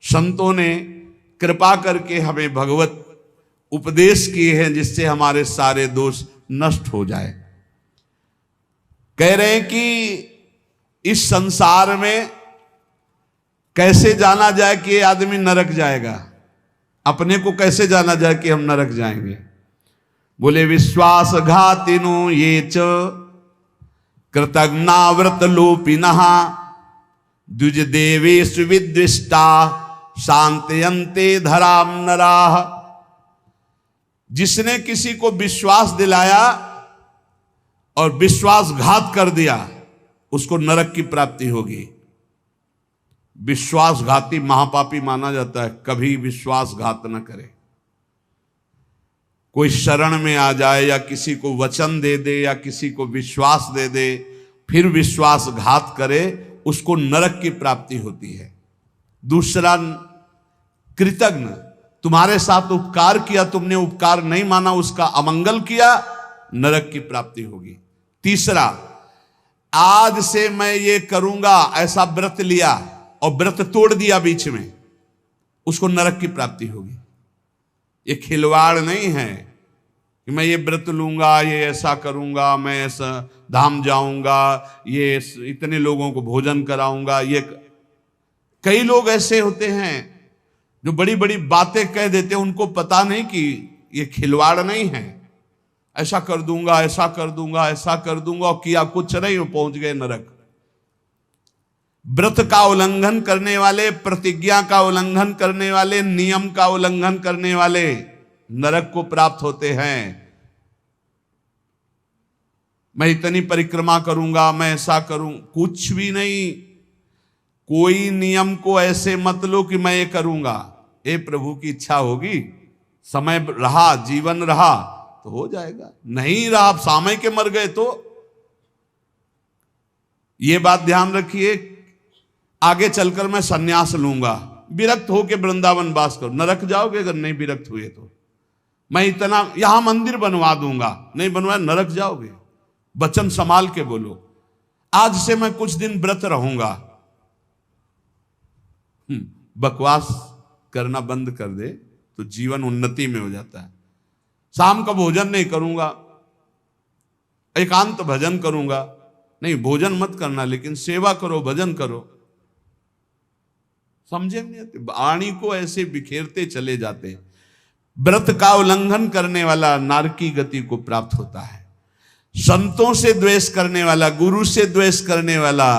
संतों ने कृपा करके हमें भगवत उपदेश किए हैं जिससे हमारे सारे दोष नष्ट हो जाए। कह रहे हैं कि इस संसार में कैसे जाना जाए कि ये आदमी नरक जाएगा, अपने को कैसे जाना जाए कि हम नरक जाएंगे। बोले विश्वासघातिनो ये च कृतज्ञाव्रत लोपिनः द्विज देवेषु विद्विष्टा शांतयन्ते धराम नराः। जिसने किसी को विश्वास दिलाया और विश्वासघात कर दिया उसको नरक की प्राप्ति होगी। विश्वासघाती महापापी माना जाता है, कभी विश्वासघात न करे। कोई शरण में आ जाए या किसी को वचन दे दे या किसी को विश्वास दे दे फिर विश्वासघात करे, उसको नरक की प्राप्ति होती है। दूसरा, कृतज्ञ, तुम्हारे साथ उपकार किया, तुमने उपकार नहीं माना, उसका अमंगल किया, नरक की प्राप्ति होगी। तीसरा, आज से मैं ये करूंगा ऐसा व्रत लिया और व्रत तोड़ दिया बीच में, उसको नरक की प्राप्ति होगी। ये खिलवाड़ नहीं है कि मैं ये व्रत लूंगा, ये ऐसा करूंगा, मैं ऐसा धाम जाऊंगा, ये इतने लोगों को भोजन कराऊंगा। ये कई लोग ऐसे होते हैं जो बड़ी बड़ी बातें कह देते हैं, उनको पता नहीं कि ये खिलवाड़ नहीं है। ऐसा कर दूंगा, ऐसा कर दूंगा, ऐसा कर दूंगा, और किया कुछ नहीं, वो पहुंच गए नरक। व्रत का उल्लंघन करने वाले, प्रतिज्ञा का उल्लंघन करने वाले, नियम का उल्लंघन करने वाले नरक को प्राप्त होते हैं। मैं इतनी परिक्रमा करूंगा, मैं ऐसा करूं, कुछ भी नहीं। कोई नियम को ऐसे मत लो कि मैं ये करूंगा। ए प्रभु की इच्छा होगी, समय रहा, जीवन रहा तो हो जाएगा, नहीं रहा, आप सामय के मर गए तो। ये बात ध्यान रखिए, आगे चलकर मैं सन्यास लूंगा, विरक्त होके वृंदावन वास करो, नरक जाओगे अगर नहीं विरक्त हुए तो। मैं इतना यहां मंदिर बनवा दूंगा, नहीं बनवाया नरक जाओगे। वचन संभाल के बोलो, आज से मैं कुछ दिन व्रत रहूंगा। बकवास करना बंद कर दे तो जीवन उन्नति में हो जाता है। शाम का भोजन नहीं करूंगा, एकांत भजन करूंगा, नहीं भोजन मत करना लेकिन सेवा करो, भजन करो। समझे नहीं आते, वाणी को ऐसे बिखेरते चले जाते हैं। व्रत का उल्लंघन करने वाला नारकी गति को प्राप्त होता है। संतों से द्वेष करने वाला, गुरु से द्वेष करने वाला,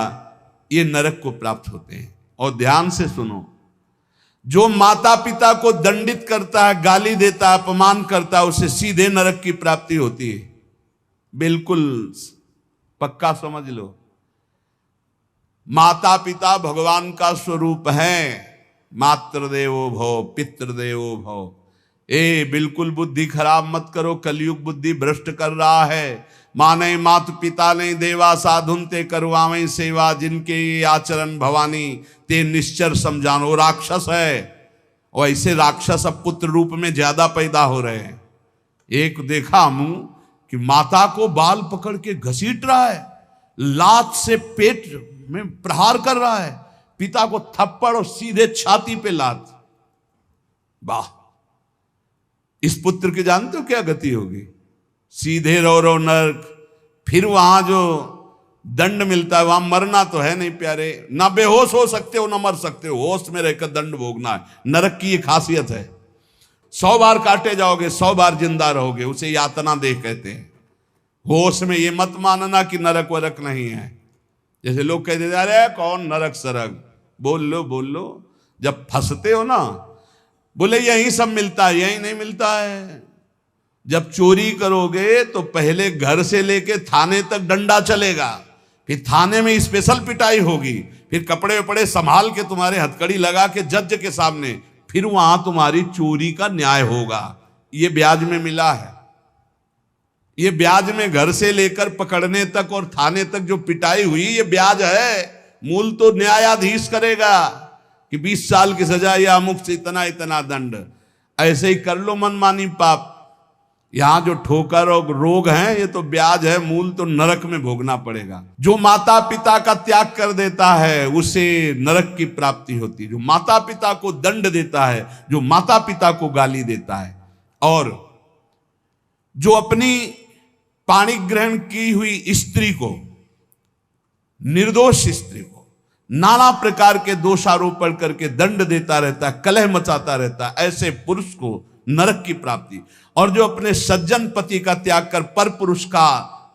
ये नरक को प्राप्त होते हैं। और ध्यान से सुनो, जो माता पिता को दंडित करता है, गाली देता है, अपमान करता है, उसे सीधे नरक की प्राप्ति होती है। बिल्कुल पक्का समझ लो। माता पिता भगवान का स्वरूप है। मातृदेवो भव पितृदेवो भव। बिल्कुल बुद्धि खराब मत करो, कलयुग बुद्धि भ्रष्ट कर रहा है। माने मात पिता ने देवा साधुन ते करवावें सेवा, जिनके ये आचरण भवानी ते निश्चर समझानो। राक्षस है, और ऐसे राक्षस अब पुत्र रूप में ज्यादा पैदा हो रहे हैं। एक देखा मुंह कि माता को बाल पकड़ के घसीट रहा है, लात से पेट में प्रहार कर रहा है, पिता को थप्पड़ और सीधे छाती पे लात। वाह, इस पुत्र के जानते हो क्या गति होगी? सीधे रो नरक। फिर वहां जो दंड मिलता है, वहां मरना तो है नहीं प्यारे, ना बेहोश हो सकते हो ना मर सकते हो, होश में रहकर दंड भोगना है। नरक की ये खासियत है। 100 बार काटे जाओगे, 100 बार जिंदा रहोगे, उसे यातना देह कहते हैं। होश में ये मत मानना कि नरक वरक नहीं है। जैसे लोग कह देते अरे कौन नरक सरक, बोल लो। जब फंसते हो ना, बोले यही सब मिलता है, यही नहीं मिलता है। जब चोरी करोगे तो पहले घर से लेके थाने तक डंडा चलेगा, फिर थाने में स्पेशल पिटाई होगी, फिर कपड़े वपड़े संभाल के तुम्हारे हथकड़ी लगा के जज के सामने, फिर वहां तुम्हारी चोरी का न्याय होगा। ये ब्याज में मिला है। ये ब्याज में घर से लेकर पकड़ने तक और थाने तक जो पिटाई हुई, ये ब्याज है। मूल तो न्यायाधीश करेगा कि 20 साल की सजा या अमुक से इतना इतना दंड। ऐसे ही कर लो मनमानी पाप, यहां जो ठोकर और रोग हैं ये तो ब्याज है, मूल तो नरक में भोगना पड़ेगा। जो माता पिता का त्याग कर देता है उसे नरक की प्राप्ति होती है। जो माता पिता को दंड देता है, जो माता पिता को गाली देता है, और जो अपनी पाणी ग्रहण की हुई स्त्री को, निर्दोष स्त्री को नाना प्रकार के दोषारोपण करके दंड देता रहता है, कलह मचाता रहता है, ऐसे पुरुष को नरक की प्राप्ति। और जो अपने सज्जन पति का त्याग कर पर पुरुष का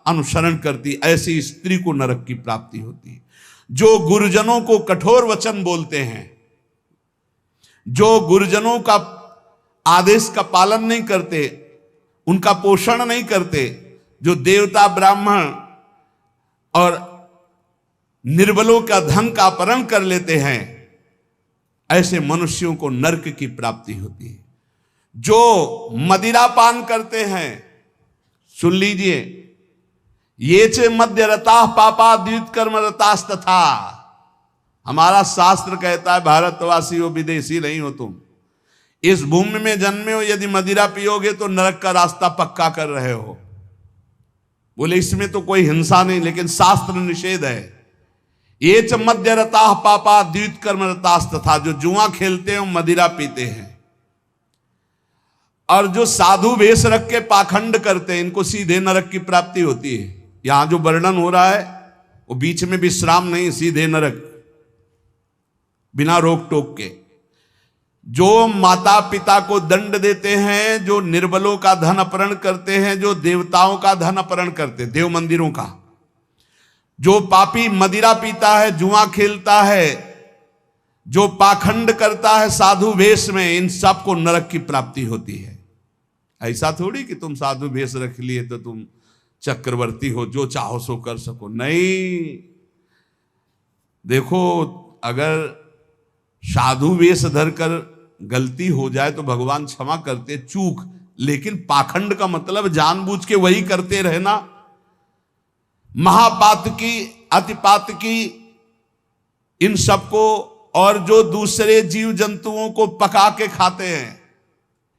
अनुसरण करती, ऐसी स्त्री को नरक की प्राप्ति होती है। जो गुरुजनों को कठोर वचन बोलते हैं, जो गुरुजनों का आदेश का पालन नहीं करते, उनका पोषण नहीं करते, जो देवता ब्राह्मण और निर्बलों का धन का अपहरण कर लेते हैं, ऐसे मनुष्यों को नरक की प्राप्ति होती है। जो मदिरा पान करते हैं, सुन लीजिए, ये चे मध्य रता पापा द्वित कर्म रतास्तथा। हमारा शास्त्र कहता है भारतवासी हो, विदेशी नहीं हो तुम, इस भूमि में जन्मे हो, यदि मदिरा पियोगे तो नरक का रास्ता पक्का कर रहे हो। बोले इसमें तो कोई हिंसा नहीं, लेकिन शास्त्र निषेध है। ये च मध्य रता पापा द्वित कर्म रतास्तथा। जो जुआ खेलते हैं, मदिरा पीते हैं, और जो साधु वेश रख के पाखंड करते हैं, इनको सीधे नरक की प्राप्ति होती है। यहां जो वर्णन हो रहा है वो बीच में विश्राम नहीं, सीधे नरक, बिना रोक टोक के। जो माता पिता को दंड देते हैं, जो निर्बलों का धन अपहरण करते हैं, जो देवताओं का धन अपहरण करते, देव मंदिरों का, जो पापी मदिरा पीता है, जुआ खेलता है, जो पाखंड करता है साधु वेश में, इन सबको नरक की प्राप्ति होती है। ऐसा थोड़ी कि तुम साधु वेश रख लिए तो तुम चक्रवर्ती हो, जो चाहो सो कर सको, नहीं। देखो, अगर साधु वेश धरकर गलती हो जाए तो भगवान क्षमा करते, चूक, लेकिन पाखंड का मतलब जानबूझ के वही करते रहना, महापातकी, अतिपातकी, इन सबको, और जो दूसरे जीव जंतुओं को पका के खाते हैं,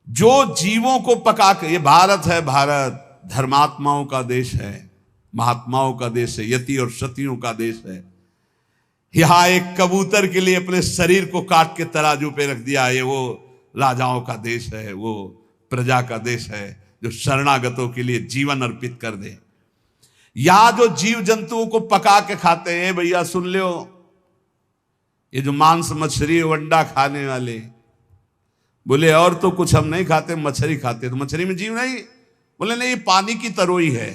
जो जीवों को पका के, ये भारत है, भारत धर्मात्माओं का देश है, महात्माओं का देश है, यति और सतियों का देश है। यहां एक कबूतर के लिए अपने शरीर को काट के तराजू पे रख दिया, ये वो राजाओं का देश है, वो प्रजा का देश है जो शरणागतों के लिए जीवन अर्पित कर दे। यहां जो जीव जंतुओं को पका के खाते हैं, भैया सुन लो, ये जो मांस मछली अंडा खाने वाले, बोले और तो कुछ हम नहीं खाते, मछली खाते। तो मछली में जीव नहीं? बोले नहीं, ये पानी की तरोई है।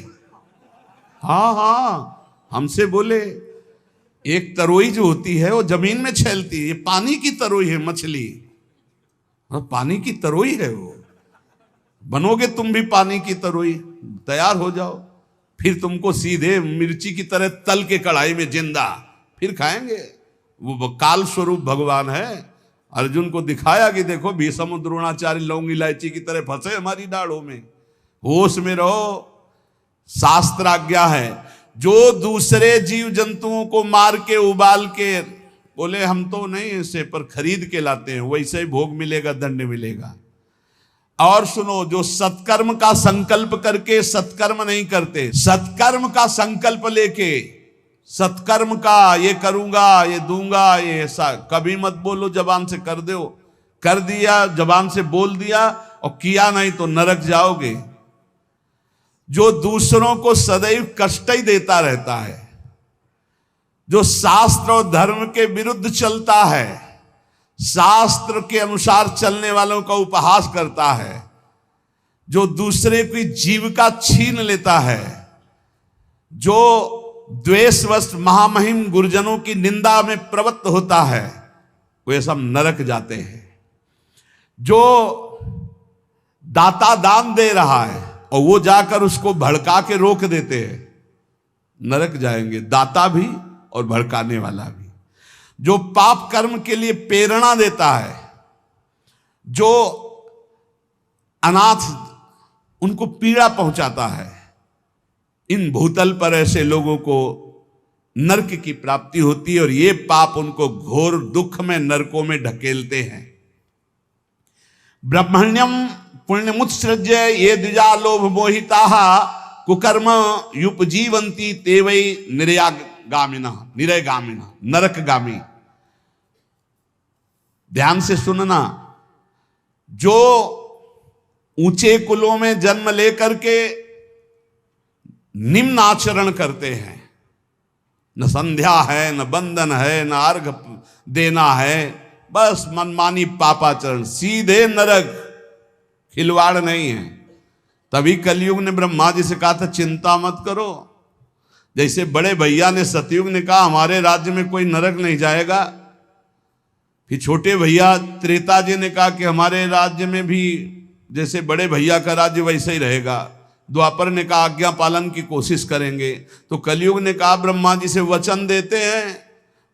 हाँ हाँ, हमसे बोले एक तरोई जो होती है वो जमीन में छेलती है, ये पानी की तरोई है मछली। पानी की तरोई है वो, बनोगे तुम भी पानी की तरोई, तैयार हो जाओ, फिर तुमको सीधे मिर्ची की तरह तल के कढ़ाई में जिंदा फिर खाएंगे। वो काल स्वरूप भगवान है। अर्जुन को दिखाया कि देखो भीष्म द्रोणाचार्य लौंग इलायची की तरह फंसे हमारी दाढ़ों में, होश में रहो, शास्त्र आज्ञा है। जो दूसरे जीव जंतुओं को मार के उबाल के, बोले हम तो नहीं इसे पर खरीद के लाते हैं, वैसे ही भोग मिलेगा, दंड मिलेगा। और सुनो, जो सत्कर्म का संकल्प करके सत्कर्म नहीं करते, सत्कर्म का संकल्प लेके, सत्कर्म का ये करूंगा, ये दूंगा, ये ऐसा, कभी मत बोलो जबान से कर दो, कर दिया जबान से बोल दिया और किया नहीं तो नरक जाओगे। जो दूसरों को सदैव कष्ट ही देता रहता है, जो शास्त्र और धर्म के विरुद्ध चलता है, शास्त्र के अनुसार चलने वालों का उपहास करता है, जो दूसरे की जीविका छीन लेता है, जो द्वेषवश महामहिम गुरुजनों की निंदा में प्रवृत्त होता है, वे सब नरक जाते हैं। जो दाता दान दे रहा है और वो जाकर उसको भड़का के रोक देते हैं, नरक जाएंगे, दाता भी और भड़काने वाला भी। जो पाप कर्म के लिए प्रेरणा देता है, जो अनाथ उनको पीड़ा पहुंचाता है, इन भूतल पर ऐसे लोगों को नरक की प्राप्ति होती है और ये पाप उनको घोर दुख में, नरकों में ढकेलते हैं। ब्रह्मण्यम पुण्यमुत्सृज्य ये द्विजा लोभ मोहिता कुकर्म युपजीवंती ते वै निरयगामिना नरकगामी। ध्यान से सुनना, जो ऊंचे कुलों में जन्म लेकर के निम्न आचरण करते हैं, न संध्या है, न बंधन है, न अर्घ देना है, बस मनमानी पापाचरण, सीधे नरक, खिलवाड़ नहीं है। तभी कलयुग ने ब्रह्मा जी से कहा था चिंता मत करो। जैसे बड़े भैया ने सतयुग ने कहा हमारे राज्य में कोई नरक नहीं जाएगा, फिर छोटे भैया त्रेता जी ने कहा कि हमारे राज्य में भी जैसे बड़े भैया का राज्य वैसे ही रहेगा। द्वापर ने कहा आज्ञा पालन की कोशिश करेंगे। तो कलयुग ने कहा ब्रह्मा जी से वचन देते हैं,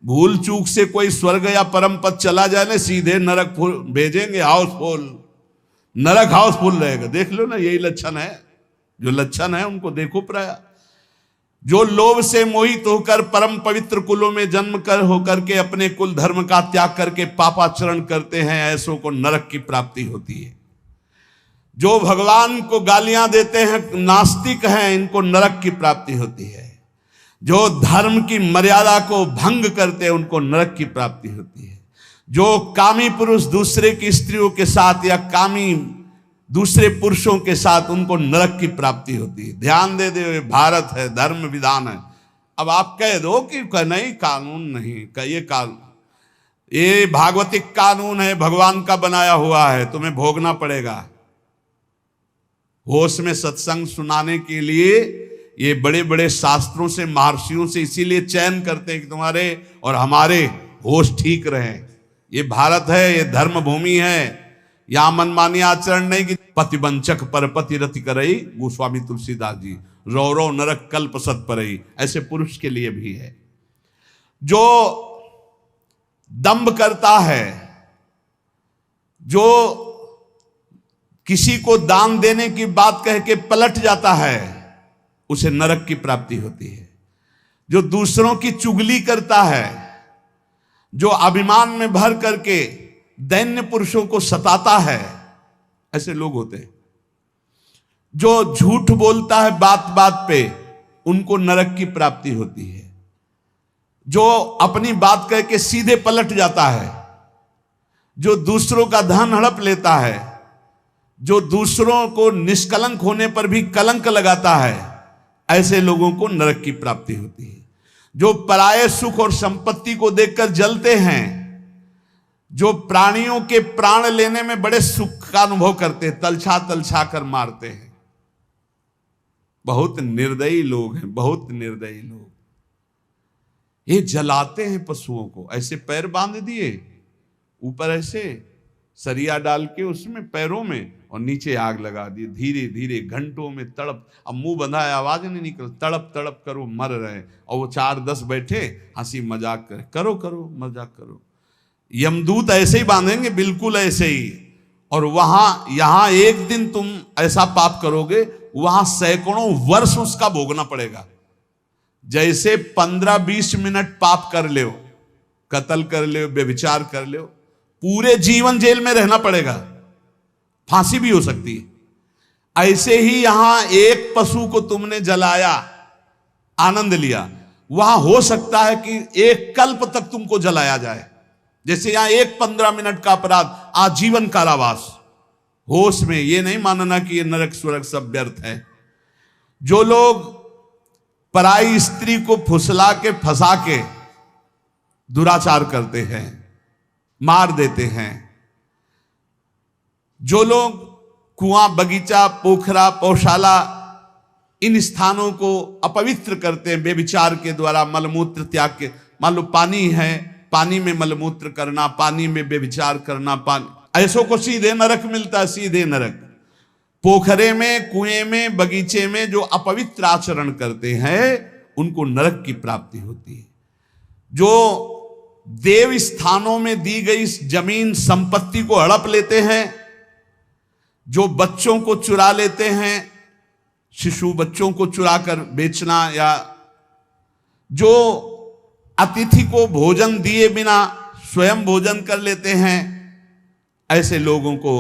भूल चूक से कोई स्वर्ग या परम पद चला जाए ना, सीधे नरक भेजेंगे, हाउसफुल, नरक हाउसफुल रहेगा। देख लो ना, यही लक्षण है, जो लक्षण है उनको देखो प्राय। जो लोभ से मोहित होकर परम पवित्र कुलों में जन्म कर होकर के अपने कुल धर्म का त्याग करके पापाचरण करते हैं, ऐसों को नरक की प्राप्ति होती है। जो भगवान को गालियां देते हैं, नास्तिक हैं, इनको नरक की प्राप्ति होती है। जो धर्म की मर्यादा को भंग करते हैं, उनको नरक की प्राप्ति होती है। जो कामी पुरुष दूसरे की स्त्रियों के साथ या कामी दूसरे पुरुषों के साथ, उनको नरक की प्राप्ति होती है। ध्यान दे दे, भारत है, धर्म विधान है। अब आप कह दो कि नहीं कानून नहीं, ये कानून, ये भागवतिक कानून है, भगवान का बनाया हुआ है, तुम्हें भोगना पड़ेगा। होश में सत्संग सुनाने के लिए ये बड़े बड़े शास्त्रों से, महर्षियों से इसीलिए चयन करते हैं कि तुम्हारे और हमारे होश ठीक रहे। ये भारत है, ये धर्म भूमि है, यहां मनमानी आचरण नहीं कि पतिवंचक पर पति रति करई, गोस्वामी तुलसीदास जी, रौरव नरक कल्प सत परई, ऐसे पुरुष के लिए भी है। जो दंभ करता है, जो किसी को दान देने की बात कह के पलट जाता है, उसे नरक की प्राप्ति होती है। जो दूसरों की चुगली करता है, जो अभिमान में भर करके दैन्य पुरुषों को सताता है, ऐसे लोग होते हैं। जो झूठ बोलता है बात बात पे, उनको नरक की प्राप्ति होती है। जो अपनी बात कह के सीधे पलट जाता है, जो दूसरों का धन हड़प लेता है, जो दूसरों को निष्कलंक होने पर भी कलंक लगाता है, ऐसे लोगों को नरक की प्राप्ति होती है। जो पराये सुख और संपत्ति को देखकर जलते हैं, जो प्राणियों के प्राण लेने में बड़े सुख का अनुभव करते हैं, तलछा तलछा कर मारते हैं, बहुत निर्दयी लोग हैं, बहुत निर्दयी लोग। ये जलाते हैं पशुओं को, ऐसे पैर बांध दिए, ऊपर ऐसे सरिया डाल के उसमें पैरों में, और नीचे आग लगा दी, धीरे धीरे घंटों में तड़प, अब मुंह बंधा है, आवाज नहीं निकल, तड़प तड़प करो, मर रहे। और वो 4-10 बैठे हंसी मजाक करे, करो करो मजाक करो। यमदूत ऐसे ही बांधेंगे, बिल्कुल ऐसे ही। और वहां यहां एक दिन तुम ऐसा पाप करोगे, वहां सैकड़ों वर्ष उसका भोगना पड़ेगा। जैसे 15-20 मिनट पाप कर ले, कत्ल कर ले, व्यभिचार कर ले, पूरे जीवन जेल में रहना पड़ेगा, फांसी भी हो सकती है। ऐसे ही यहां एक पशु को तुमने जलाया, आनंद लिया, वहां हो सकता है कि एक कल्प तक तुमको जलाया जाए। जैसे यहां एक 15 मिनट का अपराध, आजीवन कारावास। होश में ये नहीं मानना कि ये नरक स्वर्ग सब व्यर्थ है। जो लोग पराई स्त्री को फुसला के फंसा के दुराचार करते हैं, मार देते हैं, जो लोग कुआं, बगीचा, पोखरा, पौशाला, इन स्थानों को अपवित्र करते हैं व्यभिचार के द्वारा, मलमूत्र त्याग के, मान लो पानी है, पानी में मलमूत्र करना, पानी में व्यभिचार करना, पानी, ऐसों को सीधे नरक मिलता है, सीधे नरक। पोखरे में, कुएं में, बगीचे में जो अपवित्र आचरण करते हैं, उनको नरक की प्राप्ति होती है। जो देव स्थानों में दी गई जमीन संपत्ति को हड़प लेते हैं, जो बच्चों को चुरा लेते हैं, शिशु बच्चों को चुरा कर बेचना, या जो अतिथि को भोजन दिए बिना स्वयं भोजन कर लेते हैं, ऐसे लोगों को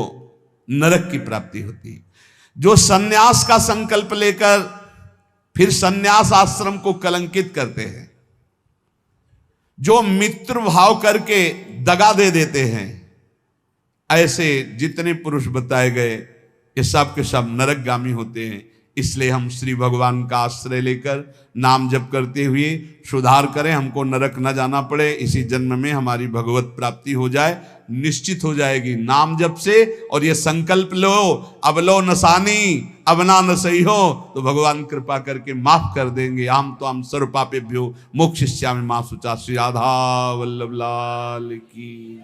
नरक की प्राप्ति होती है। जो सन्यास का संकल्प लेकर फिर सन्यास आश्रम को कलंकित करते हैं, जो मित्र भाव करके दगा दे देते हैं, ऐसे जितने पुरुष बताए गए ये सब के सब नरकगामी होते हैं। इसलिए हम श्री भगवान का आश्रय लेकर नाम जप करते हुए सुधार करें, हमको नरक न जाना पड़े, इसी जन्म में हमारी भगवत प्राप्ति हो जाए, निश्चित हो जाएगी नाम जप से। और ये संकल्प लो, अब लो नसानी अब ना न सही हो, तो भगवान कृपा करके माफ कर देंगे। हम तो हम सर्व पापेभ्यो मोक्षयिष्यामि मा शुचा। श्री राधा वल्लभ लाल की।